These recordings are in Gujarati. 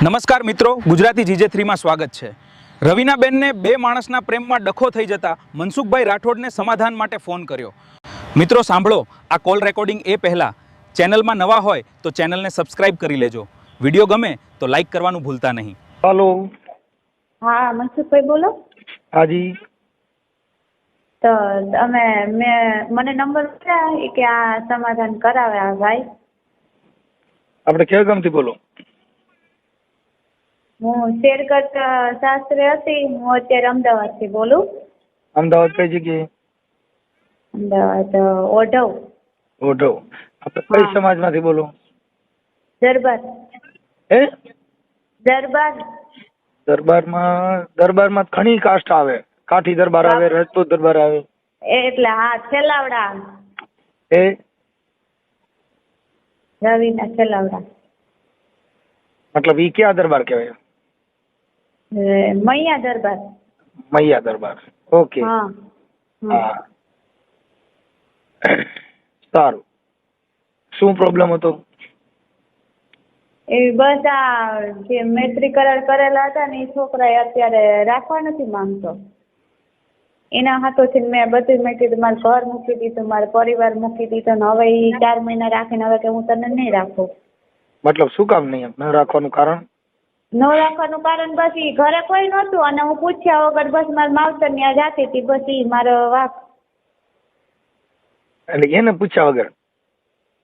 નમસ્કાર મિત્રો, ગુજરાતી GJ3માં સ્વાગત છે। રવિનાબેનને બે માણસના પ્રેમમાં ડખો થઈ જતા મનસુખભાઈ રાઠોડને સમાધાન માટે ફોન કર્યો। મિત્રો સાંભળો આ કોલ રેકોર્ડિંગ એ પહેલાં ચેનલમાં નવા હોય તો ચેનલને સબસ્ક્રાઇબ કરી લેજો। વિડીયો ગમે તો લાઈક કરવાનું ભૂલતા નહીં। हेलो। हाँ मनसुखભાઈ बोलो। हाँ जी। तो મને નંબર મળ્યા કે આ સમાધાન કરાવે આ ભાઈ। આપણે કયા ગામથી બોલો? હું શેરગઢ શાસ્ત્રી હતી, હું અત્યારે અમદાવાદથી બોલું। અમદાવાદ કઈ જગ્યાએ? અમદાવાદ ઓઢવ। ઓઢવ। આપણે કઈ સમાજમાંથી બોલો? દરબાર। હે? દરબાર। દરબારમાં ઘણી કાસ્ટ આવે, કાઠી દરબાર આવે, રાજપૂત દરબાર આવે। એટલે હા છેલાવડા। એ રવિના છેલાવડા મતલબ ઈ ક્યાં દરબાર કહેવાય? મૈયા દરબાર। મૈયા દરબાર। ઓકે। હા હા, સારું। શું પ્રોબ્લેમ હતો? એ બસ આ જે મૈત્રી કરાર કરેલા હતા ને એ છોકરાએ અત્યારે રાખવા નથી માંગતો। એના હાથોથી મેં બધું મેં કીધું મારું ઘર મૂકી દીધું, મારો પરિવાર મૂકી દીધો ને હવે એ 4 મહિના રાખીને હવે કે હું તને નહીં રાખું। મતલબ શું કામ નહીં ન રાખવાનું કારણ? ન રાખવાનું કારણ બસ ઈ ઘરે કોઈ નહોતું અને હું પૂછ્યા વગર બસ મારા માવતર ત્યાં જાતી હતી, બસ ઈ મારો વાક। એટલે એને પૂછ્યા વગર?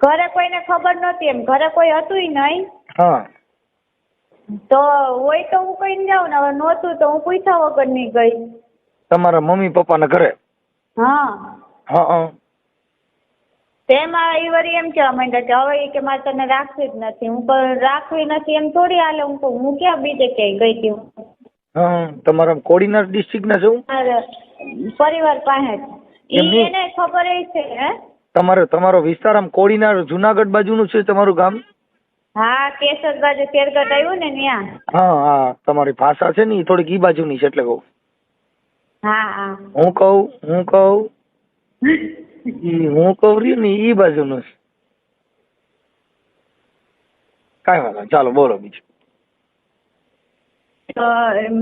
ઘરે કોઈને ખબર નહોતી, એમ ઘરે કોઈ હતું નહીં। હા, તો હોય તો હું કહીને જાઉં ને, હવે નહોતું તો હું પૂછ્યા વગર નહીં ગઈ। તમારા મમ્મી પપ્પાના ઘરે? હા। હા હા। તેમાં એ વળી એમ કહેવા માંડ્યા કે હવે ઈ કે મારે તને રાખવી જ નથી। હું પણ રાખવી નથી એમ થોડી હાલે, હું કહું હું ક્યાં બીજે ક્યાંય ગઈ હતી। હા, તમારા કોડીનાર ડિસ્ટ્રિક્ટના છો? મારા પરિવાર પાસે જ। ઈ એને ખબર છે। હે, તમારો વિસ્તાર આમ કોડીનાર જુનાગઢ બાજુનું છે તમારું ગામ? હા, કેશોદ બાજુ શેરગઢ આવ્યું ને ત્યાં। હા હા, તમારી ભાષા છે ને એ થોડીક ઈ બાજુની છે એટલે કહું। હા હા। હું કહું રહ્યું ને ઈ બાજુનું છે। કાંઈ વાંધો નહીં, ચાલો બોલો બીજું। તો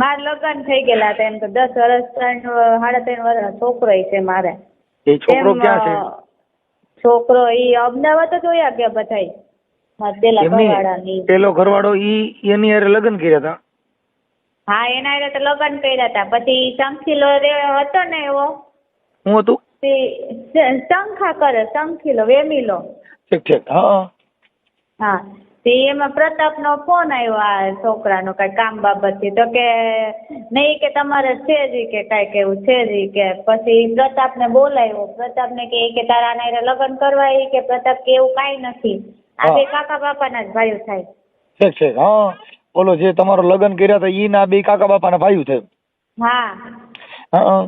મારા લગ્ન થઈ ગયેલા હતા એમ તો 10 વર્ષ 3.5 વર્ષ છોકરો છે મારે। એ છોકરો ક્યાં છે? છોકરો ઈ અમદાવાદ જ જોયા ગયા બધાય મારા પેલા ઘરવાળાની। પેલો ઘરવાળો ઈ એની હારે લગ્ન કર્યા હતા? હા, એના હારે તો લગ્ન કર્યા હતા। પછી શંખીલો હતો ને એવો, શું હતું? શંખા કરે, શંખીલો વેમીલો। ઠીક। હા હા, તે એમાં પ્રતાપનો ફોન આવ્યો આ છોકરાનો કઈ કામ બાબતથી, તો કે નહીં કે તમારે છે જ કે કાંઈક એવું છે જ કે। પછી પ્રતાપને બોલાવ્યો, પ્રતાપને કે તારા આના હારે લગ્ન કરવા કે પ્રતાપ કે એવું કાંઈ નથી, આ બે કાકા બાપાના જ ભાઈઓ થાય। ઠીક। હા, બોલો જે તમારો લગ્ન કર્યા હતા ઈ ના બે કાકા બાપાના ભાઈઓ થાય? હા। હા।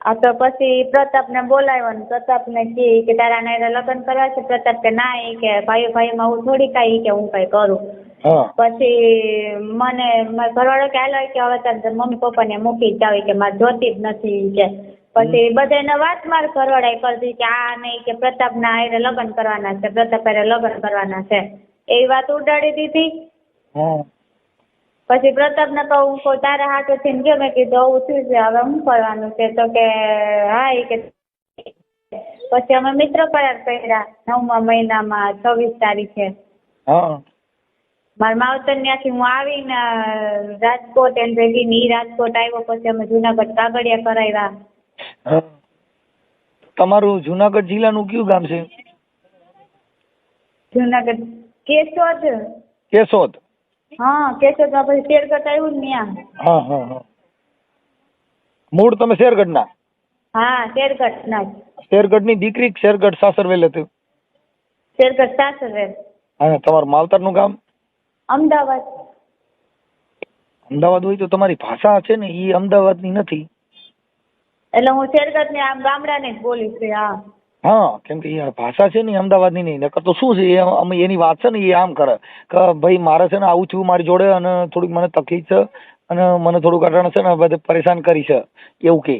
આ તો પછી પ્રતાપને બોલાવ્યો ને પ્રતાપને કે તારા આના હારે લગ્ન કરવા છે? પ્રતાપ કે ના, એ કે ભાઈમાં હું થોડી કાંઈ કે હું કાંઈ કરું। હા। પછી મને મારા ઘરવાળો કે હાલો કે હવે તારે મમ્મી પપ્પાને મૂકી જ જાવ કે મારે જોતી જ નથી કે। પછી બધાને વાત માર ઘરવાળાએ કરતી કે આ નહીં કે પ્રતાપના હારે લગ્ન કરવાના છે, પ્રતાપ હારે લગ્ન કરવાના છે, એવી વાત ઉડાડી દીધી। પછી પ્રતાપને કહું તારા હાથેથી ગયો, મેં કીધું આવું થયું છે હવે શું કરવાનું છે? તો કે હા એ કે પછી અમે મિત્ર કરાર કર્યા 9મા મહિનામાં 26 તારીખે। મારા માવતર ત્યાંથી હું આવીને રાજકોટ એને ભેગી ની રાજકોટ આવ્યો, પછી અમે જુનાગઢ કાગળિયા કરાવ્યા। તમારું જુનાગઢ જિલ્લાનું કયું ગામ છે? જુનાગઢ કેશોદ। કેશોદ? હા, કેશોદમાં પછી શેરગઢ આવ્યું ને ત્યાં। હા। મૂળ તમે શેરગઢના? હા, શેરગઢના જ। શેરગઢની દીકરી શેરગઢ સાસરવેલ હતું? શેરગઢ સાસરવેલ। હા, તમારું માવતરનું ગામ? અમદાવાદ। અમદાવાદ હોય તો તમારી ભાષા છે ને એ અમદાવાદની નથી, એટલે હું શેરગઢની આમ ગામડાની જ બોલી છું। હા હા, કેમ કે એ ભાષા છે ને અમદાવાદની નહીં, નકર તો શું છે એની વાત છે ને એ આમ કરે કે ભાઈ મારે છે ને આવું થયું મારી જોડે અને થોડીક મને તકલીફ છે અને મને થોડુંક અટાણે છે ને બધે પરેશાન કરી છે એવું કે।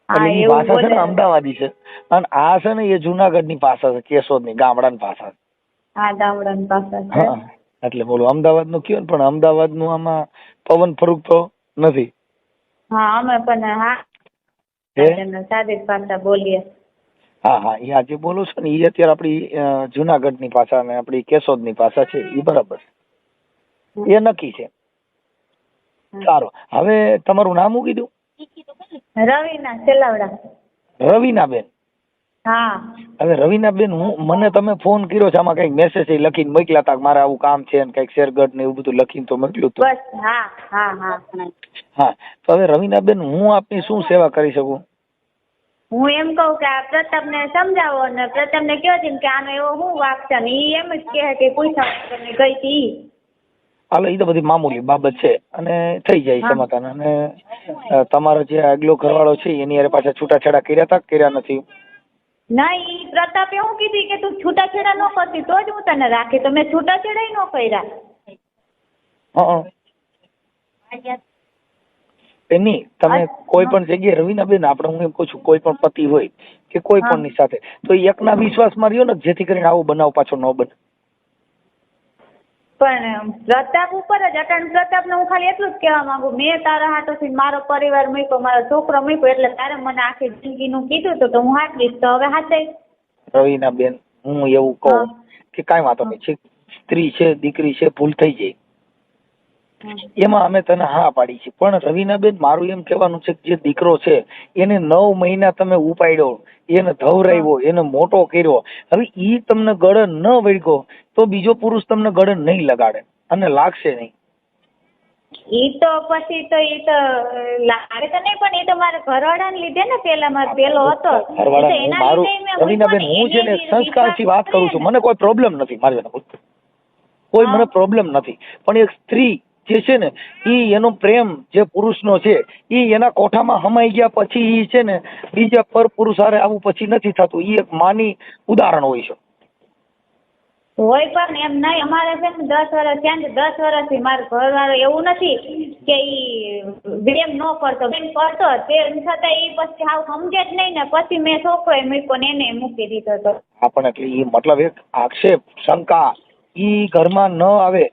એની ભાષા છે ને અમદાવાદી છે અને આ છે ને એ જુનાગઢની ભાષા છે, કેશોદની ગામડાની ભાષા છે। હા, ગામડાની ભાષા છે। એટલે બોલો અમદાવાદનું કયો ને, પણ અમદાવાદનું આમાં પવન ફરૂક તો નથી. હા અમે પણ હા હે? સાદી ભાષા બોલીએ. હા હા, એ આજે બોલો છો ને એ અત્યારે આપણી જુનાગઢની ભાષા ને આપણી કેશોદની ભાષા છે એ બરાબર છે. એ નક્કી છે. સારું, હવે તમારું નામ શું કીધું? રવિના સેલાવડા. રવીનાબેન. હા હવે રવીનાબેન, મને તમે ફોન કર્યો છે, આમાં કઈક મેસેજ લખીને મોકલ્યા હતા કે મારે આવું કામ છે ને કઈક શેરગઢ ને એવું બધું લખીને તો મોકલ્યું હતું. બસ હા હા હા. હા, તો હવે રવીનાબેન હું આપની શું સેવા કરી શકું? હું એમ કહું કે આ પ્રતાપને સમજાવો ને પ્રતાપને કહો છે કે આનો એવો શું વાક છે ને ઈ એમ જ કહે કે પૂછા વગરની ગઈ હતી. હાલો, એ તો બધી મામૂલી બાબત છે અને થઈ જાય હા. સમાધાન. અને તમારો જે આગલો ઘરવાળો છે એની હારે પાછા છૂટાછેડા કર્યા હતા કર્યા નથી? ના, ઈ પ્રતાપે એવું કીધું કે તું છૂટાછેડા ન કરતી તો જ હું તને રાખી, તો મેં છૂટાછેડા ન કર્યા. હા, એની તમે કોઈ પણ જગ્યાએ રવીનાબેન, આપણે હું એમ કહું છું કોઈ પણ પતિ હોય કે કોઈ પણ ની સાથે તો એકના વિશ્વાસમાં રહ્યો ને જેથી કરીને આવો બનાવ પાછો ન બને. પણ પ્રતાપ ઉપર જ અટાણ પ્રતાપને હું ખાલી એટલું જ કહેવા માંગુ, મેં તારા હાથોથી મારો પરિવાર મૂક્યો, મારો છોકરો મૂક્યો, એટલે તારે મને આખી જિંદગીનું કીધું તો હું હાચવીશ, તો હવે હાચે. રવીનાબેન, હું એવું કહું કે કાંઈ વાંધો નહીં, સ્ત્રી છે દીકરી છે ભૂલ થઈ જાય, એમાં અમે તને હા પાડી છે. પણ રવીનાબેન, મારું એમ કહેવાનું છે કે જે દીકરો છે એને 9 મહિના તમે ઉપાડ્યો, એને ધવરાવ્યો, એને મોટો કર્યો, હવે ઈ તમને ગળે ન વળગ્યો તો બીજો પુરુષ તમને ગળે નહીં લગાડે અને લાગશે નહીં. ઈ તો પછી તો ઈ તો લાગે તો નહીં, પણ ઈ તો મારા ઘરવાળાને લીધે ને, પેલા મારો પેલો હતો મારું રવીનાબેન, હું છે ને સંસ્કારથી વાત કરું છું, મને કોઈ પ્રોબ્લેમ નથી, મારી કોઈ મને પ્રોબ્લેમ નથી. પણ એક સ્ત્રી જે છે ને ઈ એનો પ્રેમ જે પુરુષનો છે ઈ એના કોઠામાં હમાઈ ગયા પછી ઈ છે ને બીજા પર પુરુષ હારે આવું પછી નથી થતું. ઈ એક માની ઉદાહરણ હોય છે. હોય પણ એમ નહીં, અમારે છે ને 10 વર્ષ થયા ને, 10 વર્ષથી મારો ઘરવાળો એવું નથી કે ઈ પ્રેમ ન કરતો, બેન કરતો, તેમ છતાં ઈ પછી હાવ સમજે જ નહીં ને, પછી મેં છોકરો મૂક્યો ને એને મૂકી દીધો હતો. આપણે એટલે ઈ મતલબ એક આક્ષેપ શંકા ઈ ઘરમાં ન આવે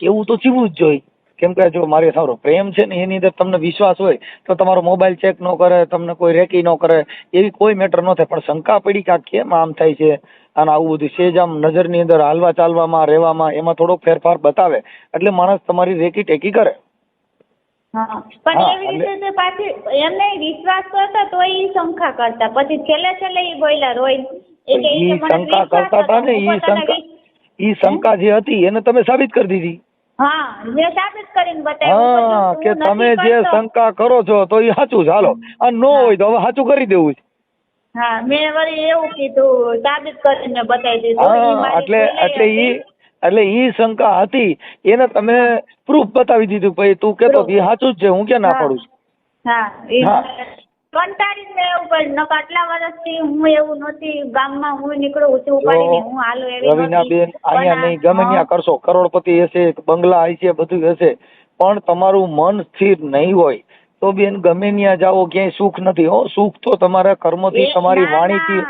એવું તો જીવવું જ જોઈએ. કેમ કે જો મારે સારો પ્રેમ છે ને એની અંદર તમને વિશ્વાસ હોય તો તમારો મોબાઈલ ચેક ન કરે, તમને કોઈ રેકી ન કરે, એવી કોઈ મેટર ન થાય. પણ શંકા પડી કે આ કેમ આમ થાય છે અને આવું બધું સેજ આમ નજરની અંદર હાલવા ચાલવામાં રહેવામાં એમાં થોડોક ફેરફાર બતાવે એટલે માણસ તમારી રેકી ટેકી કરે. હા, પણ એવી રીતે પાછી એમને વિશ્વાસ કરતા તો ઈ શંકા કરતા, પછી છેલ્લે ઈ બોલ્યા રોઈ ઈ શંકા કરતા હતા ને, ઈ શંકા જે હતી એને તમે સાબિત કરી દીધી. હા, મેં સાબિત કરીને બતાવ્યું. હા, કે તમે જે શંકા કરો છો તો ઈ સાચું છે, હાલો આ ન હોય તો હવે સાચું કરી દેવું છે. હા, મેં વળી એવું કીધું, સાબિત કરીને બતાવી દીધું. હા, એટલે ઈ શંકા હતી એને તમે પ્રૂફ બતાવી દીધું, ભાઈ તું કેતો કે સાચું જ છે, હું ક્યાં ના પાડું છું. હા, કંટાળી મેં એવું કર્યું, નકર આટલા વર્ષથી હું એવું નહોતી, ગામમાં હું નીકળું ઊંચું ઉપાડીને હું હાલું એવી રવીનાબેન, અહીંયા નહીં ગમે ત્યાં કરશો, કરોડપતિ હશે, બંગલા હશે, બધું હશે, પણ તમારું મન સ્થિર નહીં હોય તો બેન ગમે ત્યાં જાઓ ક્યાંય સુખ નથી. હો, સુખ તો તમારા કર્મથી, તમારી વાણીથી.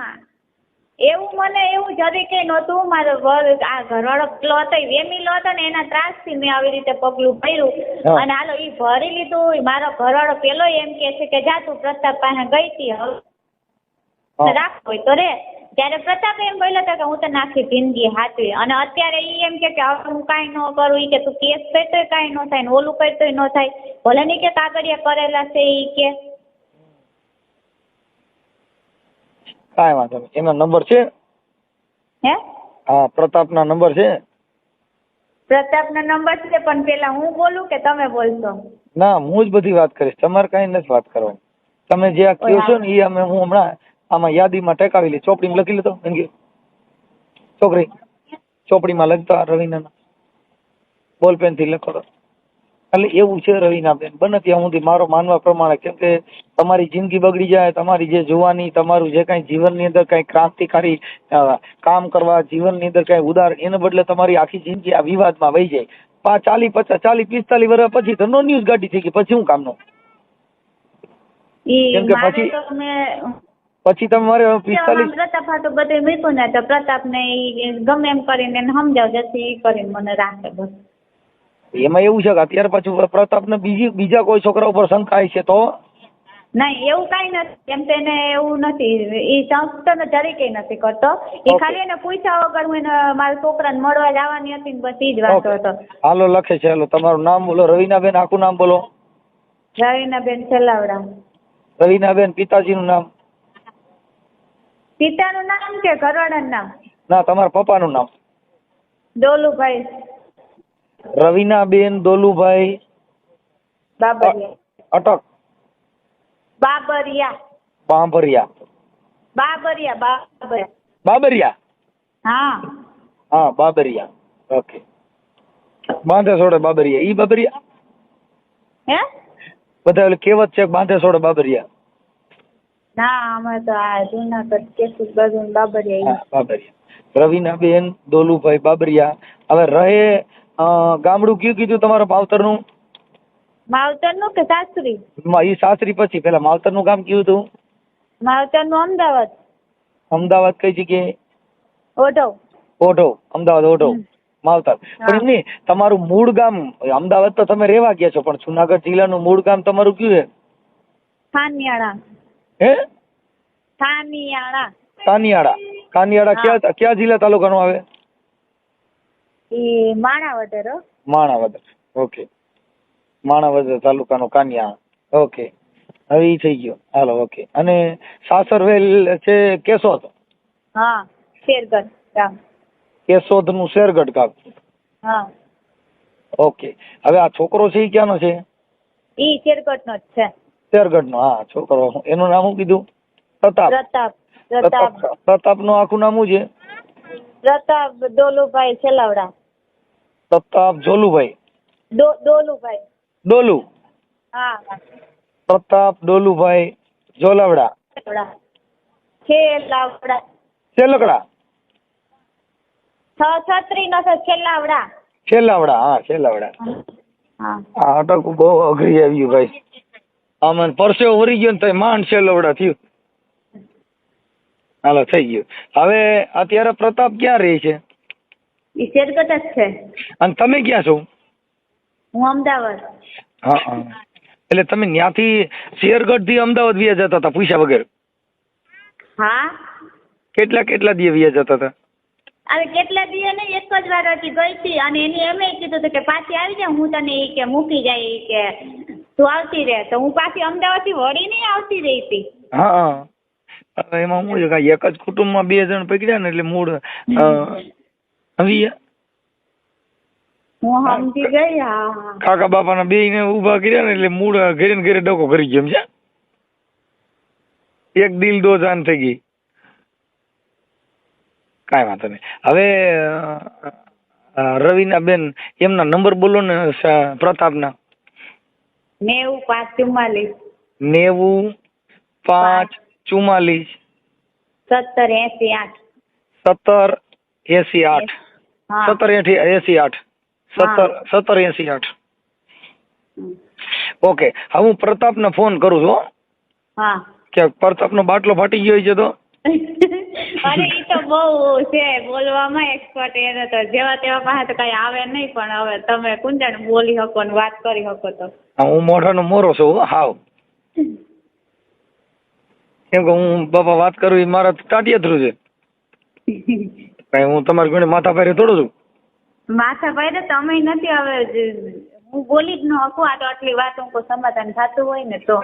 એવું મને એવું જરી કઈ નહોતું. મારો આ ઘરવાળો પેલો હતો એ વેમીલો હતો ને, એના ત્રાસથી મેં આવી રીતે પગલું ભર્યું અને હાલો ઈ ભરી લીધું. મારો ઘરવાળો પેલો એમ કે છે કે જા તું પ્રતાપ પાસે ગઈ હતી, હવે રાખ હોય તો રે. ત્યારે પ્રતાપ એમ બોલ્યો હતો કે હું તને આખી જિંદગી હાચવી, અને અત્યારે ઈ એમ કે હવે હું કાંઈ ન કરું, ઈ કે તું કેસ કરતોય કાંઈ ન થાય ને ઓલું કરતોય ન થાય, ભલે નહીં કે કાગળિયા કરેલા છે ઈ કે. કાંઈ વાંધો નહીં, એનો નંબર છે? હે? હા, પ્રતાપના નંબર છે? પ્રતાપના નંબર છે, પણ પેલા હું બોલું કે તમે બોલશો? ના, હું જ બધી વાત કરીશ, તમારે કાંઈ નથી વાત કરવાની. તમે જે આ કહો છો ને એ અમે હું હમણાં આમાં યાદીમાં ટેકાવી લઈ, ચોપડીમાં લખી લેતો. છોકરી ચોપડીમાં લખતા રવીના બોલપેન થી લખો. એટલે એવું છે રવીનાબેન, બને ત્યાં સુધી મારો માનવા પ્રમાણે, કેમ કે તમારી જિંદગી બગડી જાય, તમારી જે જોવાની, તમારું જે કાંઈ જીવનની અંદર કાંઈ ક્રાંતિકારી કામ કરવા, જીવનની અંદર કાંઈ ઉદાર, એને બદલે તમારી આખી જિંદગી આ વિવાદમાં વહી જાય. 40, 50, 40, 45 વર્ષ પછી તો નો ન્યૂઝ ગાડી થઈ ગઈ, પછી શું કામનું? કેમ કે પછી પછી તમારે 45 પ્રતાપ હાટું બધું મૂક્યું ને તો પ્રતાપ ને ગમે એમ કરીને એને સમજાવ જશે ઈ કરીને મને રાખે બસ. એમાં એવું છે કે અત્યારે પાછું પ્રતાપને બીજા કોઈ છોકરા ઉપર શંકાય છે તો નહીં એવું કઈ નથી એમ તો એને એવું નથી એ સંસ્થાને જરીકે નથી કરતો એ ખાલી એને પૂછ્યા વગર હું એને મારા છોકરાને મળવા જવાની હતી ને બસ ઈ જ વાતો હતો. હાલો લખે છે. હાલો તમારું નામ બોલો. રવીનાબેન આખું નામ બોલો. રવીનાબેન છેલ્લાવડા. રવીનાબેન પિતાજીનું નામ? પિતાનું નામ કે ઘરવાળાનું નામ? ના તમારા પપ્પાનું નામ. ડોલુભાઈ. રવીનાબેન દોલુભાઈ બાબરિયા. અટક બાબરિયા. બાંભરિયા. બાબરિયા. બાબરિયા. બાબરિયા. હા હા બાબરિયા. ઓકે. બાંધે છોડે બાબરિયા. ઈ બાબરિયા હે બધા ઓલી કહેવત છે બાંધે છોડે બાબરિયા. ના અમે તો આ જુનાગઢ કેસુર બાજુ બાબરિયા. હા બાબરિયા. રવીનાબેન દોલુભાઈ બાબરિયા. હવે રહે ગામડું કયું કીધું તમારા માવતરનું? માવતરનું કે સાસરી? ઈ સાસરી પછી પેલા માવતરનું ગામ કયું હતું? માવતરનું અમદાવાદ. અમદાવાદ કઈ જગ્યાએ? ઓઢવ. ઓઢવ. અમદાવાદ ઓઢવ માવતર. પણ એમ નહીં તમારું મૂળ ગામ અમદાવાદ તો તમે રહેવા ગયા છો પણ જુનાગઢ જિલ્લાનું મૂળ ગામ તમારું કયું છે? થાનિયાળા. હે થાનિયાળા. કાનિયાળા. કાનિયાળા ક્યાં જિલ્લા તાલુકાનું આવે? એ માણાવદર. માણાવદર. ઓકે. માણાવદર તાલુકાનો કાનિયા. ઓકે હવે ઈ થઈ ગયો. Hello okay. અને સાસરવેલ છે કેશોદ? હા શેરગઢ ગામ. કેશોદ નું શેરગઢ ગામ. હા ઓકે. હવે આ છોકરો છે ઈ ક્યાંનો છે? ઈ શેરગઢ નો જ છે. શેરગઢ નો. હા છોકરો એનું નામ શું કીધું? પ્રતાપ. પ્રતાપ. પ્રતાપ. પ્રતાપ નું આખું નામ શું છે? પ્રતાપ ડોલુભાઈ છેલ્લાવડા. પ્રતાપ જોલુભાઈ. ડોલુભાઈ. ડોલુ. હા પ્રતાપ ડોલુભાઈ જોલાવડા. છેલ્લાવડા. છેલકડા. છત્રી નો છે છેલ્લાવડા. છેલ્લાવડા. હા છેલ્લાવડા. હા આ અટક બહુ અઘરી આવ્યું ભાઈ. આમાં પરસેવો વરી ગયો ને તો માંડ છેલ્લાવડા થયું. હાલો થઈ ગયું. હવે અત્યારે પ્રતાપ ક્યાં રહે છે? ઈ શેરગઢ જ છે. અને તમે ક્યાં છો? હું અમદાવાદ. હા હા. એટલે તમે ત્યાંથી શેરગઢ થી અમદાવાદ વ્યા જતા હતા પૂછ્યા વગર? હા કેટલા દિયે વ્યા જતા હતા? હવે કેટલા દિવસ નહીં એક જ વાર હતી ગઈ હતી અને એને એમ કીધું હતું કે પાછી આવી જા હું તને ઈ કે મૂકી જાય ઈ કે તું આવતી રહે તો હું પાછી અમદાવાદ થી વળી નહીં આવતી રહી હતી. હા એમાં શું છે કે એક જ કુટુંબમાં 2 જણ પકડ્યા ને એટલે મૂળ હું સમજી ગઈ. હા કાકા બાપાના 2 ને ઉભા કર્યા ને એટલે મૂળ ઘરે ને ઘરે ડોકો કરી ગયો છે. એક દિલ દો જાન થઈ ગઈ. કાંઈ વાંધો નહીં. હવે રવીનાબેન એમના નંબર બોલો ને પ્રતાપના. 95 44. 90 544 17 17 88 17 88. ઓકે હવે હું પ્રતાપને ફોન કરું છું. હા કે પ્રતાપનો બાટલો ફાટી ગયો છે તો અરે ઈ તો બહુ છે બોલવામાં એક્સપર્ટ. એને તો જેવા તેવા પાસે તો કઈ આવે નહીં પણ હવે તમે કુંજણ બોલી શકો ને વાત કરી શકો તો. હું મોઢાનો મોરો છું હાવ. કેમ કે હું બાપા વાત કરું એ મારા ટાટિયા થ્રુ છે. કઈ હું તમારી ઘણી માથા ભારે થોડું છું. માથા ભાઈ તમે નથી હવે હું બોલી જ ન શકું. આ તો આટલી વાતો કોઈ સમાધાન થતું હોય ને તો.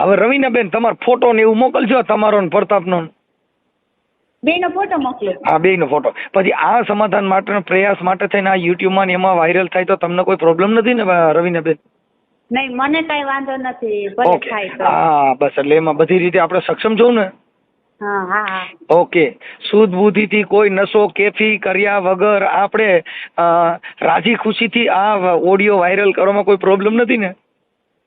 હવે રવીનાબેન તમારો ફોટો ને એવું મોકલજો તમારો ને પ્રતાપનો. બેનો ફોટો મોકલો. હા 2 નો ફોટો. પછી આ સમાધાન માટેનો પ્રયાસ માટે થઈને આ યુટ્યુબમાં ને એમાં વાયરલ થાય તો તમને કોઈ પ્રોબ્લેમ નથી ને રવીનાબેન? નહીં મને કઈ વાંધો નથી ભલે ઓકે. થાય તો. હા બસ એટલે એમાં બધી રીતે આપણે સક્ષમ છું ને? હા હા હા ઓકે. શુદ્ધ બુદ્ધિથી કોઈ નશો કેફી કર્યા વગર આપણે રાજી ખુશીથી આ ઓડિયો વાયરલ કરવામાં કોઈ પ્રોબ્લેમ નથી ને?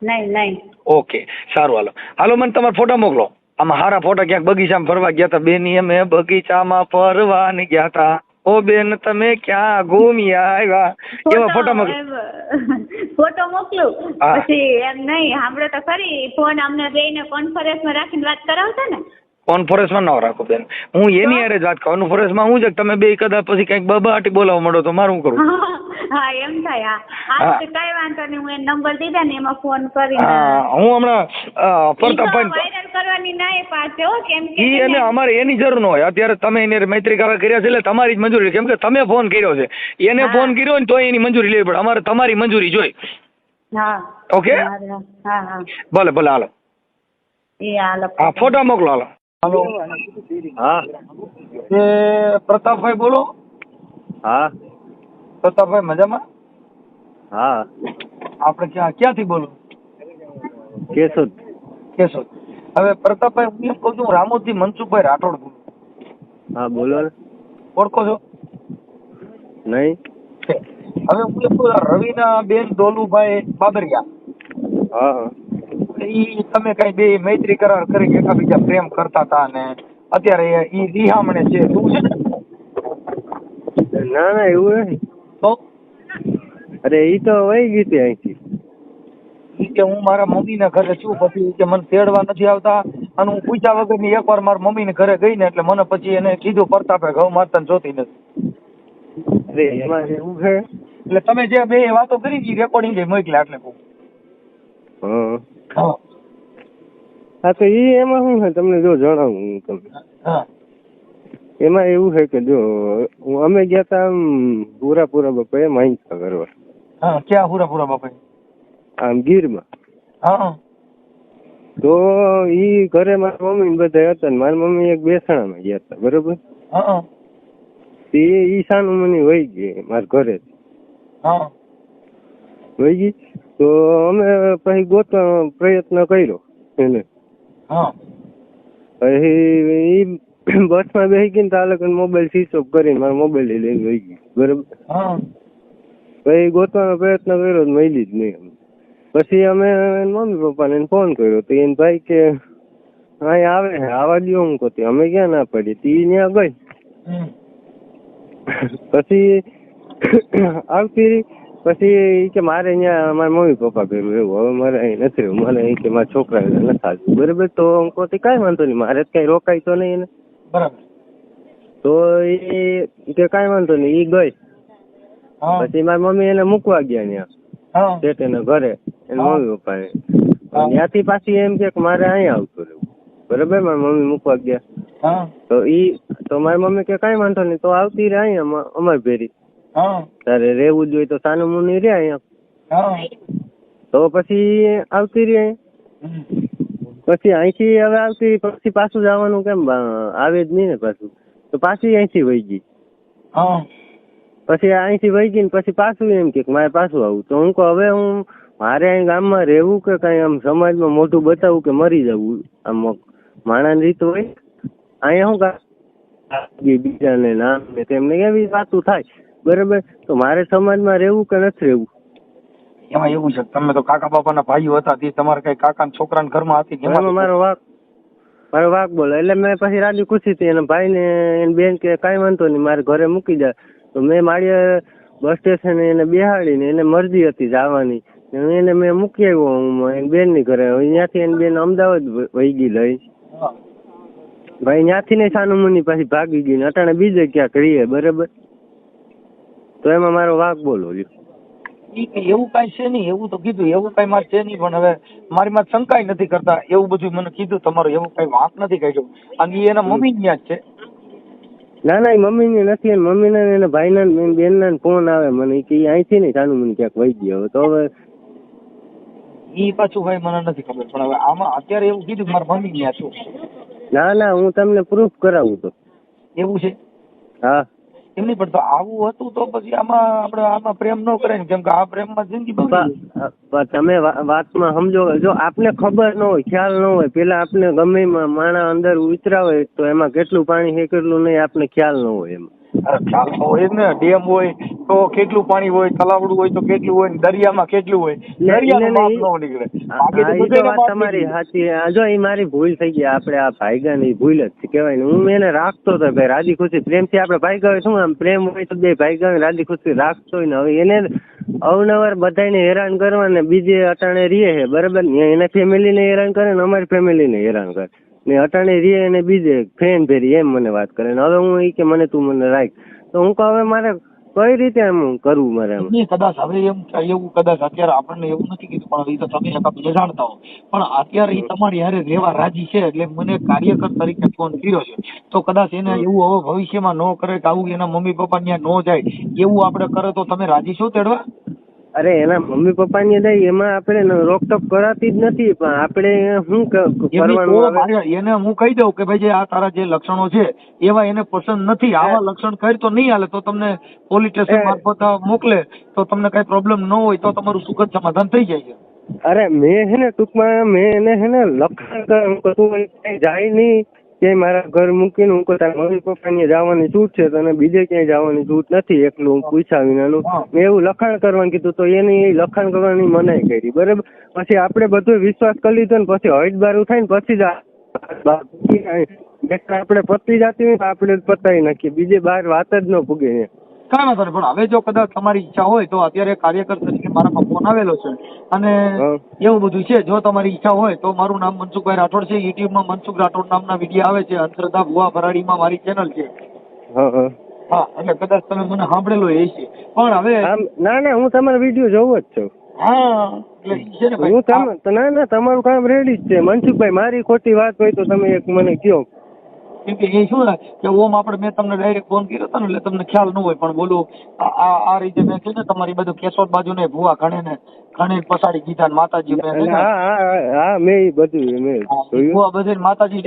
નહીં નહીં. ઓકે સારું. હાલો મને તમારા ફોટા મોકલો. આમાં હારા ફોટા ક્યાંક બગીચામાં ફરવા ગયા હતા. બેની અમે બગીચામાં ફરવા ને ગયા હતા. ઓ બેન તમે ક્યાં ઘૂમ્યા આવ્યા એવા ફોટા મોકલો. ફોટો મોકલું હા. પછી એમ નહીં સાંભળો તો ખરી ફોન અમને બેયને કોન્ફરન્સમાં રાખીને વાત કરાવતા ને. કોન્ફરન્સમાં ન રાખો બેન. હું એની હારે જ વાત કરું. કોન્ફરન્સમાં હું છે કે તમે બે કદાચ પછી કંઈક બબાટી બોલાવવા માંડો તો મારું શું કરું? હા એમ થાય. હા તો કઈ વાંધો નહીં, હું એ નંબર દીધા ને એમાં ફોન કરીને હા હું હમણાં પ્રતાપભાઈ વાયરલ કરવાની ના એ પાછો કેમ કે ઈ એને અમારે એની જરૂર ન હોય. અત્યારે તમે એને મૈત્રી કરાર કર્યા છે એટલે તમારી જ મંજૂરી, કેમ કે તમે ફોન કર્યો છે. એને ફોન કર્યો ને તો એની મંજૂરી લેવી પડે. અમારે તમારી મંજૂરી જોઈ. હા ઓકે હા હા ભલે ભલે હાલો. એ હાલો. હા ફોટા મોકલો હાલો. હાલો હા એ પ્રતાપભાઈ બોલો. હા પ્રતાપભાઈ મજામાં? હા આપણે ક્યાંથી બોલો? કેશોદ. કેશોદ. હવે પ્રતાપભાઈ હું એમ કહું છું, રામોદથી મનસુખભાઈ રાઠોડ બોલું. હા બોલો ને. ઓળખો છો? નહીં. હવે હું એમ કહું રવિના બેન દોલુભાઈ બાબરિયા, હા હા ઈ તમે કઈ બે મૈત્રી કરાર કરી એકાબીજા પ્રેમ કરતા હતા ને અત્યારે ઈ રિહામણે છે શું છે ને? ના ના એવું નહીં. તો અરે ઈ તો વહી ગઈ હતી અહીંથી. ઈ કે હું મારા મમ્મીના ઘરે છું, પછી ઈ કે મને તેડવા નથી આવતા, અને હું પૂછ્યા વગરની એકવાર મારા મમ્મીને ઘરે ગઈ ને એટલે મને પછી એને કીધું પ્રતાપે ઘઉં મારતા જોતી નથી. અરે એમાં એવું છે. એટલે તમે જે બે વાતો કરી ઈ રેકોર્ડિંગ મોકલ્યા એટલે કહું. હા હા હા તો ઈ એમાં શું છે તમને જો જણાવું હું તમને. હા એમાં એવું છે કે જો અમે ગયા તા આમ પૂરા બપોરે માહિતી કરવા. હા ક્યાં પૂરા બાપા? આમ ગીરમાં. હા તો ઈ ઘરે મારી મમ્મી ને બધા હતા ને મારી મમ્મી એક બેસણામાં ગયા હતા બરોબર. હા ઈ સાનું મને વહી ગઈ મારા ઘરે હા વહી ગઈ. તો અમે પછી ગોતવાનો પ્રયત્ન કર્યો એને. હા પછી ઈ બસમાં બેસી ગઈ ને તાલે મોબાઈલ સ્વિચ ઓફ કરીને મારો મોબાઈલ લઈને વહી ગઈ બરોબર. હા પછી ગોતવાનો પ્રયત્ન કર્યો મળી જ નહીં. પછી અમે મમ્મી પપ્પાને ફોન કર્યો તો એને ભાઈ કે અહીંયા આવે છે આવા દો હું કહતી અમે ક્યાં ના પડી તી ત્યાં ગઈ. પછી આવતી પછી કે મારે અહીંયા મારા મમ્મી પપ્પા કર્યું એવું હવે મારે અહીં નથી રહ્યું મને અહીં કે મારા છોકરા નથી આવતું બરાબર. તો હું કહતી કાંઈ વાંધો નહીં મારે કઈ રોકાય તો નહીં એને બરાબર. તો એ કે કાંઈ વાંધો નહીં એ ગઈ. પછી મારી મમ્મી એને મૂકવા ગયા ત્યાં શેઠ એના ઘરે એના મમ્મી પપ્પાને. ત્યાંથી પાછી એમ કે મારે અહીંયા આવતું રહેવું બરાબર. મારી મમ્મી મૂકવા ગયા તો મારી મમ્મી કે કાંઈ વાંધો નહીં તો આવતી રહે અહીંયા અમારી ભેરી તારે રહેવું જોઈએ તો સાનું મુની રે અહીંયા. તો પછી આવતી રહે. પછી અહીંથી હવે આવતી પછી પાછું જવાનું કેમ આવે જ નહીં ને પાછું. તો પાછી અહીંથી વહી ગઈ. પછી અહીંથી વહી ગઈ ને પછી પાછું એમ કે મારે પાછું આવું. તો હું કહું હવે હું મારે અહીં ગામમાં રહેવું કે કઈ આમ સમાજમાં મોઢું બતાવવું કે મરી જવું આમ માણાની રીત હોય. અહીંયા શું બીજાને નામ ને તેમને એવી વાતું થાય બરાબર. તો મારે સમાજમાં રહેવું કે નથી રહેવું? એમાં એવું છે તમે તો કાકા બાપાના ભાઈઓ હતા તે તમારે કઈ કાકાના છોકરાના ઘરમાં હતી એમાં મારો વાક બોલો. એટલે મેં પછી રાજી ખુશી હતી એના ભાઈ ને એની બેન કે કાંઈ વાંધો નહીં મારે ઘરે મૂકી જાય. તો મેં મારી બસ સ્ટેશને એને બેહાડીને એને મરજી હતી જવાની એને મેં મૂકી આવ્યો એની બેન ની ઘરે. ત્યાંથી એની બેન અમદાવાદ વહી ગઈ લઈ ભાઈ. ત્યાંથી ને સાનું મુની પાછી ભાગી ગઈ ને અટાણે બીજે ક્યાંક રહીએ બરાબર. તો એમાં મારો વાક બોલો લ્યો. એવું કઈ છે નહીં એવું તો કીધું એવું કઈ મારે છે નહીં. પણ હવે મારી માં શંકાય નથી કરતા એવું બધું મને કીધું તમારું એવું કઈ વાંક નથી કાઢ્યો. અને એ એના મમ્મી ત્યાં જ છે? ના ના એ મમ્મી ની નથી. મમ્મી ના એના ભાઈ ના બેન ના ફોન આવે મને કે અહીંથી નહીં સાનું મુની ક્યાંક વહી ગયો. તો હવે ઈ પાછું ભાઈ મને નથી ખબર. પણ હવે આમાં અત્યારે એવું કીધું કે મારા મમ્મી ત્યાં છું. ના ના હું તમને પ્રૂફ કરાવું તો. એવું છે? હા એમ નહીં. પણ તો આવું હતું તો પછી આમાં પ્રેમ ન કરે ને, કેમ કે આ પ્રેમમાં જિંદગી બગડી. તમે વાતમાં સમજો જો આપને ખબર ન હોય ખ્યાલ ન હોય પેલા આપને ગમે માણા અંદર ઉતરાવે તો એમાં કેટલું પાણી છે કેટલું નહીં આપને ખ્યાલ ન હોય. એમાં ખ્યાલ હોય ને ડેમ હોય તો કેટલું પાણી હોય, તલાવડું હોય તો કેટલું હોય, દરિયામાં કેટલું હોય. તમારી સાચી. જો એ મારી ભૂલ થઈ ગઈ. આપણે આ ભાઈગા ની ભૂલ જ કહેવાય ને. હું એને રાખતો હતો ભાઈ રાજી ખુશી પ્રેમથી. આપણે ભાઈગા હોય શું આમ પ્રેમ હોય તો બે ભાઈગા રાજી ખુશી રાખતો હોય ને. હવે એને અવનવાર બધાને હેરાન કરવા ને બીજે અટાણે રીએ છે બરાબર. એના ફેમિલીને હેરાન કરે ને અમારી ફેમિલીને હેરાન કરે. ને અટાણે રે અને બીજે ફ્રેન્ડ ભેરી એમ મને વાત કરે ને હવે હું ઈ કે મને તું મને રાખ તો હું કહું હવે મારે કઈ રીતે એમ કરવું મારે એમ નહીં, કદાચ હવે એવું કદાચ અત્યારે આપણને એવું નથી કીધું, પણ એ તો તમે એકાબીજા જાણતા હો, પણ અત્યારે એ તમારી હારે રહેવા રાજી છે એટલે મને કાર્યકર તરીકે ફોન કર્યો છે, તો કદાચ એને એવું હવે ભવિષ્યમાં ન કરે કે આવું એના મમ્મી પપ્પા ત્યાં ન જાય એવું આપણે કરે તો તમે રાજી છો તેડવા? અરે એના મમ્મી પપ્પાની દઈ એમાં આપણે રોકટોક કરાતી જ નથી પણ આપણે શું કરવાનું આવે? એને હું કહી દઉં કે ભાઈ જે આ તારા જે લક્ષણો છે એવા એને પસંદ નથી, આવા લક્ષણ કરી તો નહીં હાલે, તો તમને પોલીસ સ્ટેશન મારફત મોકલે તો તમને કઈ પ્રોબ્લેમ ન હોય તો તમારું સુખદ સમાધાન થઈ જાય છે. અરે મેં હે ને ટૂંકમાં મેં એને હે ને લખાણ તું કઈ જાય નહીં ક્યાંય મારા ઘર મૂકીને હું તારા મમ્મી પપ્પાની જવાની છૂટ છે તને બીજે ક્યાંય જવાની છૂટ નથી એકલું હું પૂછા વિનાનું મેં એવું લખાણ કરવાનું કીધું તો એની લખાણ કરવાની મનાઈ કરી બરાબર. પછી આપણે બધો વિશ્વાસ કરી લીધો ને પછી હળીબારું થાય ને પછી જ આપણે પતી જતી હોય આપણે પતાવી નાખીએ બીજે બહાર વાત જ ન પૂગે. કાંઈ વાંધો નહીં, પણ હવે જો કદાચ તમારી ઈચ્છા હોય તો અત્યારે કાર્યકર તરીકે મારામાં ફોન આવેલો છે અને એવું બધું છે, જો તમારી ઈચ્છા હોય તો મારું નામ મનસુખભાઈ રાઠોડ છે, યુટ્યુબમાં મનસુખ રાઠોડ નામના વિડીયો આવે છે, અંતરધા ભુવા ભરાડીમાં મારી ચેનલ છે. હા એટલે કદાચ તમે મને સાંભળેલો એ છે, પણ હવે ના ના હું તમારો વિડીયો જોવો જ છું. હા એટલે છે ને હું ના તમારું કામ રેડી જ છે મનસુખભાઈ, મારી ખોટી વાત હોય તો તમે એક મને કહો. કેમ કે એ શું કે ઓમ આપણે મેં તમને ડાયરેક્ટ ફોન કર્યો હતો ને એટલે તમને ખ્યાલ ન હોય, પણ બોલું આ રીતે મેં કીધું તમારી બધું કેશોદ બાજુ ને ભુવા ઘણે પસાડી દીધા ને માતાજી હા મેં બધું મેં ભુવા બધે માતાજી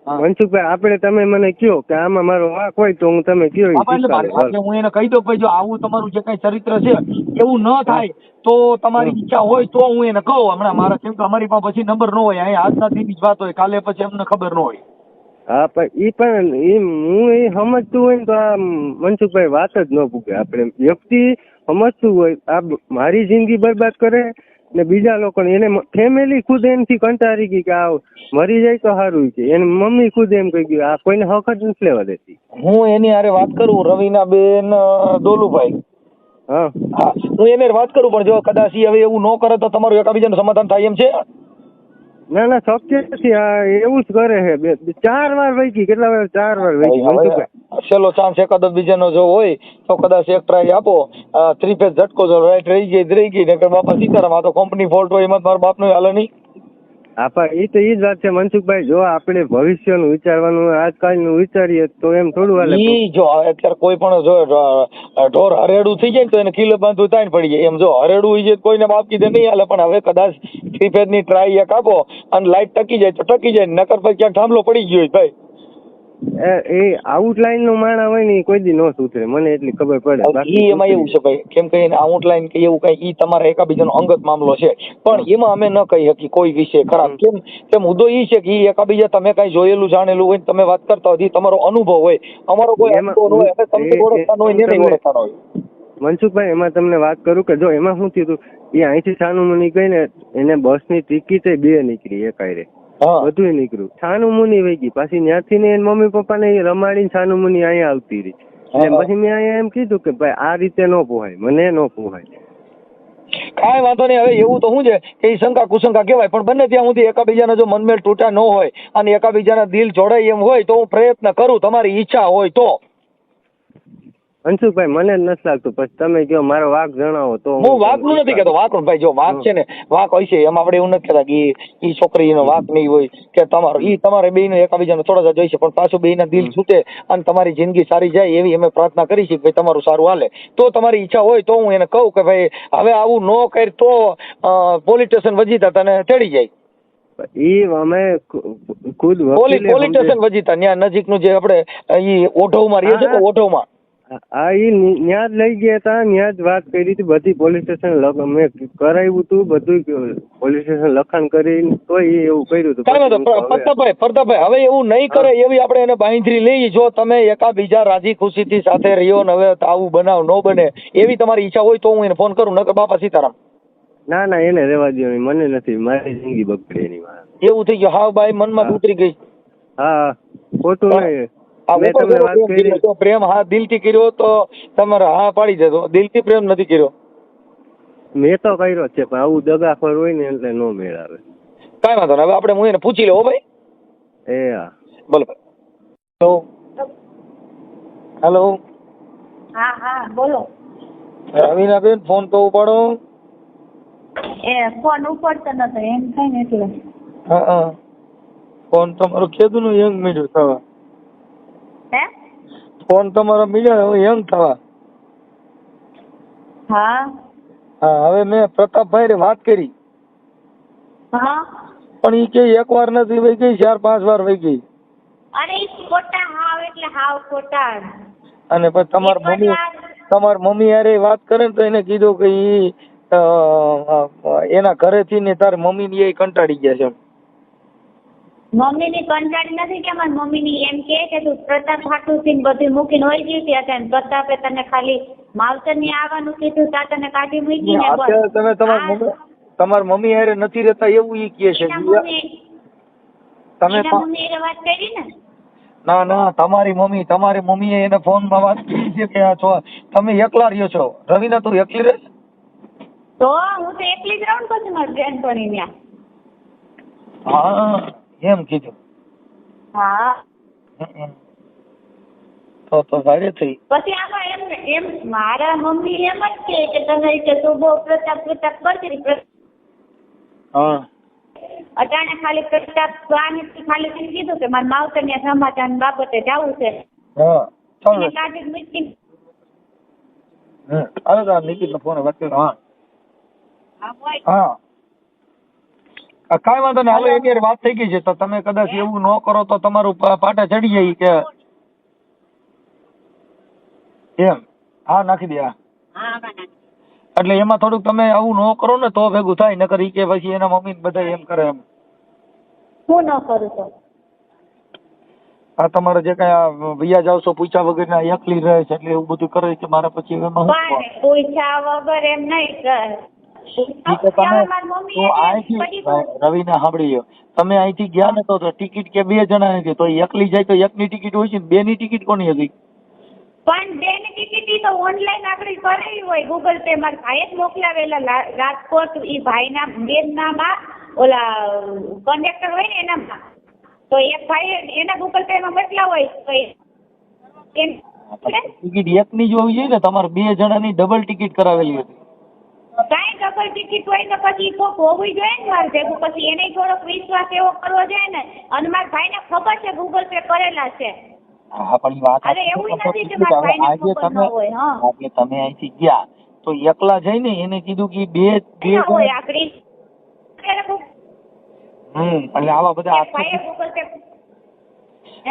મનસુખભાઈ આપણે તમે મને કહો કે આમાં મારો વાંક હોય તો હું તમે કહો હું એને કહી દઉં ભાઈ જો આવું તમારું જે કઈ ચરિત્ર છે એવું ન થાય તો તમારી ઈચ્છા હોય તો હું એને કહું હમણાં મારા, કેમ કે અમારી પાસે પછી નંબર ન હોય, અહીંયા આજના દિનની જ વાત હોય, કાલે પછી એમને ખબર ન હોય. હા પણ હું એ સમજતું હોય ને તો આ મનસુખભાઈ વાત જ ન પૂગે. આપણે વ્યક્તિ સમજતું હોય આ મારી જિંદગી બરબાદ કરે ને બીજા લોકોને એને ફેમિલી ખુદ એમથી કંટાળી ગઈ કે આ મરી જાય તો સારું છે, એને મમ્મી ખુદ એમ કહી ગયું આ કોઈને હક જ નથી લેવા દેતી. હું એની હારે વાત કરું રવિના બેન ડોલુભાઈ, હા હું એને વાત કરું, પણ જો કદાચ હવે એવું ન કરે તો તમારું એકાબીજાનું સમાધાન થાય એમ છે? ના ના શક્ય નથી, આ એવું જ કરે છે. 4 વાર વહી કેટલા વાર 4 વાર વહી. ચલો ચાન્સ એકાદ બીજાનો જો હોય તો કદાચ એક ટ્રાય આપો. 3 ફેઝ ઝટકો જો રાઈટ રહી ગઈ ને બાપા સીતારામ, આ તો કંપની ફોલ્ટ હોય એમાં મારા બાપનો હાલે નહીં. આપા એ તો ઈ જ વાત છે મનસુખભાઈ, જો આપણે ભવિષ્યનું વિચારવાનું આજકાલનું વિચારીએ તો એમ થોડું હાલે. જો અત્યારે કોઈ પણ જો ઢોર હરેડું થઈ જાય ને તો એને કિલો બાંધવું તાણ પડી જાય, એમ જો હરેડું હોય છે કોઈને બાપ કીધે નહીં હાલે, પણ હવે કદાચ 3 ફેઝની ટ્રાય એક આપો અને લાઈટ ટકી જાય તો ટકી જાય, નકર પછી ક્યાંક થાંભલો પડી ગયો ભાઈ. એ આઉટલાઈન નું માણા હોય ને કોઈ દી નો સુધરે, મને એટલી ખબર પડે. એમાં એવું છે ભાઈ, કેમ કે આઉટલાઈન કે એવું કઈ ઈ તમારા એકાબીજાનો અંગત મામલો છે, પણ એમાં અમે ન કહી શકી કોઈ વિશે ખરાબ. કેમ મુદ્દો ઈ છે કે એકાબીજા તમે કઈ જોયેલું જાણેલું હોય તમે વાત કરતા હોય, તમારો અનુભવ હોય, અમારો કોઈ અનુભવ હોય, અમે તમને ઓળખતા હોય ને નહીં ઓળખતા હોય. મનસુખભાઈ એમાં તમને વાત કરું કે જો એમાં શું થયું એ અહીંથી છાનુમુની ગઈ ને એને બસની ટિકિટ 2 નીકળી એકાયરે, બધું નીકળ્યું. છાનુમુની વહી ગઈ, પછી ત્યાંથી ને એના મમ્મી પપ્પા ને રમાડીને છાનુમુની અહીંયા આવતી રહી. પછી મેં અહીંયા એમ કીધું કે ભાઈ આ રીતે ન પોહાય, મને ન પોહાય. કાંઈ વાંધો નહીં, હવે એવું તો શું છે કે એ શંકા કુશંકા કહેવાય, પણ બંને ત્યાં સુધી એકાબીજાના જો મનમેળ તૂટા ન હોય અને એકાબીજાના દિલ જોડાય એમ હોય તો હું પ્રયત્ન કરું, તમારી ઈચ્છા હોય તો. મનસુખભાઈ મને જ નથી લાગતું, પછી તમે કહો મારો વાંક જણાવો તો. હું વાંકનું નથી કહેતો, વાંકનું ભાઈ જો વાંક છે ને વાંક હોય છે એમ આપણે એવું નથી કહેતા કે એ છોકરીનો વાંક નહીં હોય કે તમારો, એ તમારે બેયનો એકાબીજાનો થોડા જોઈશે, પણ પાછું બેયના દિલ છૂટે અને તમારી જિંદગી સારી જાય એવી અમે પ્રાર્થના કરી છે કે ભાઈ તમારું સારું હાલે. તો તમારી ઈચ્છા હોય તો હું એને કહું કે ભાઈ હવે આવું ન કરી તો પોલીસ સ્ટેશન વજીતા તને તેડી જાય. ઈ અમે ખુદ પોલીસ સ્ટેશન વજીતા ત્યાં નજીકનું જે આપણે ઈ ઓઢવમાં રહીએ છે ને ઓઢવમાં, હા ઈ ન્યાજ લઈ ગયા હતા, ન્યાજ વાત કરી હતી બધી, પોલીસ સ્ટેશન મેં કરાવ્યું હતું બધું, પોલીસ સ્ટેશન લખાણ કરીને તોય એવું કર્યું હતું. પ્રતાપભાઈ હવે એવું નહીં કરે એવી આપણે એને બાંધરી લઈએ. જો તમે એકાબીજા રાજી ખુશીથી સાથે રહ્યો ને હવે આવું બનાવ ન બને એવી તમારી ઈચ્છા હોય તો હું એને ફોન કરું, નકર બાપા સીતારામ. ના ના એને રહેવા દો, મને નથી, મારી જિંદગી બગડે એની વાત. એવું થઈ ગયું હા ભાઈ, મનમાં ઉતરી ગઈ. હા ખોટું નહીં. પ્રેમ હા દિલથી કર્યો તો તમારે હા પાડી દેતો, દિલથી પ્રેમ નથી કર્યો. મેં તો કર્યો છે પણ આવું દગાખોર હોય ને એટલે નો મેળ આવે. કાંઈ વાંધો નહીં, હવે આપણે હું એને પૂછી લઉં ભાઈ. એ હા. બોલો. Hello hello. હા હા બોલો. રવીનાબેન ફોન તો ઉપાડો. એ ફોન ઉપડતો નતો એમ થાય ને એટલે. હા ફોન તમારો કેદું યંગ મીડિયો થવા. હે ફોન તમારો મીડિયો હવે યંગ થવા. હા હા હવે મેં પ્રતાપભાઈ વાત કરી હા પણ ઈ કે એક વાર નથી વહી ગઈ 4-5 વાર વહી ગઈ. અરે ઈ ખોટા હાવ એટલે હાવ ખોટા. અને પછી તમાર મમ્મી યારે વાત કરે ને તો એને કીધું કે ઈ એના ઘરેથી ને તાર મમ્મી ની એ કંટાળી ગયા છે. મમ્મી ની કંટાળી નથી કે મારી મમ્મી ની એમ કે તું પ્રતાપ હાટુ થી બધું મૂકીને વહી ગઈ હતી અને પ્રતાપે તને ખાલી માવતર ની આવવાનું કીધું તા તને કાઢી મૂકી ને બસ. અત્યારે તમે તમાર મમ્મી યારે નથી રહેતા એવું ઈ કહે છે. તમે મમ્મી એ વાત કરી ને. ના તમારી મમ્મી એને ફોન માં વાત કરી છે કે તમે એકલા રહ્યો છો. રવીના તું એકલી રહે? તો હું તો એકલી જ રહું પછી મારી બેન ભણી ત્યાં. હા એમ કીધું. હા તો ભારે થઈ. પછી આમાં એમ મારા મમ્મી એમ જ કે તમે કે તું બહુ પ્રતાપ કરતી. હા અટાણે ખાલી પ્રતાપ ખાલી કીધું કે મારા માવતર ને સમાચાર બાબતે જવું છે. હા ચાલો. કાઢી મૂકી. અરે તો નિકિત નો ફોન વાત કર્યો. હા કાંઈ વાંધો નહીં. હાલો એની વાત થઈ ગઈ છે તો તમે કદાચ એવું ન કરો તો તમારું પાટા ચડી જાય કે એમ. હા નાખી દે. એટલે એમાં થોડુંક તમે આવું ન કરો ને તો ભેગું થાય. નકર ઈ કે પછી એના મમ્મી બધા એમ કરે એમ. હું ન કરું તો આ તમારે જે કઈ વૈયા જાવ છો પૂછ્યા વગર ના એકલી રહે છે એટલે એવું બધું કરે કે મારા પછી એમાં પૂછ્યા વગર એમ નહીં રવિના સાંભળી તમે અહીંથી ગયા ને તો ટિકિટ કે 2 જણા હતી તો એકલી જાય તો એકની ટિકિટ હોય છે ને 2 ની ટિકિટ કોની હતી? પણ 2 ની ટિકિટ તો ઓનલાઈન આપણે કરેલી હોય ગૂગલ પે. મારા ભાઈએ જ મોકલાવેલા રાજકોટ ઈ ભાઈના બેન નામાં ઓલા કંડક્ટર હોય ને એનામાં. તો એક ભાઈ એના ગૂગલ પે માં મોકલા હોય તો ટિકિટ એકની જ હોવી જોઈએ ને. તમારે 2 જણાની ડબલ ટિકિટ કરાવેલી હતી. કાંઈ ડબલ ટિકિટ હોય તો પછી કોક હોવું જોઈએ ને મારે ભેગું. પછી એને થોડોક વિશ્વાસ એવો કરવો જોઈએ ને. અને મારા ભાઈને ખબર છે ગૂગલ પે કરેલા છે. હા પણ વાત અરે એવું નથી કે મારા ભાઈને ખબર ન હોય. હા એટલે તમે અહીંથી ગયા તો એકલા જઈને એને કીધું કે 2 હોય આખરી એટલે આવા બધા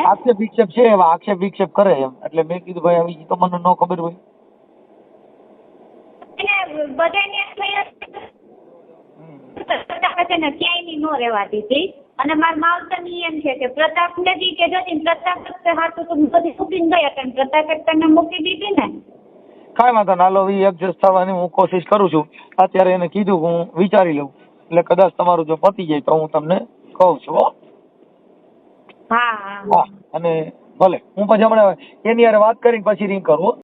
આક્ષેપ વિક્ષેપ છે એવા આક્ષેપ વિક્ષેપ કરે એમ. એટલે મેં કીધું ભાઈ હવે તો મને ન ખબર હોય. ક્યાંય ની નો રહેવા દીધી. અને મારા માવતર ની એમ છે કે પ્રતાપ ને દી કે જો પ્રતાપ હાથું તો બધી મૂકીને ગયા હતા. પ્રતાપે તને મૂકી દીધી ને. કાંઈ વાંધો ના. હાલો એડજસ્ટ થવાની હું કોશિશ કરું છું. અત્યારે એને કીધું હું વિચારી લઉં એટલે કદાચ તમારું જો પતી જાય તો હું તમને કહું છું. હા અને ભલે હું પછી હમણાં એની હારે વાત કરીને પછી રિંગ કરું.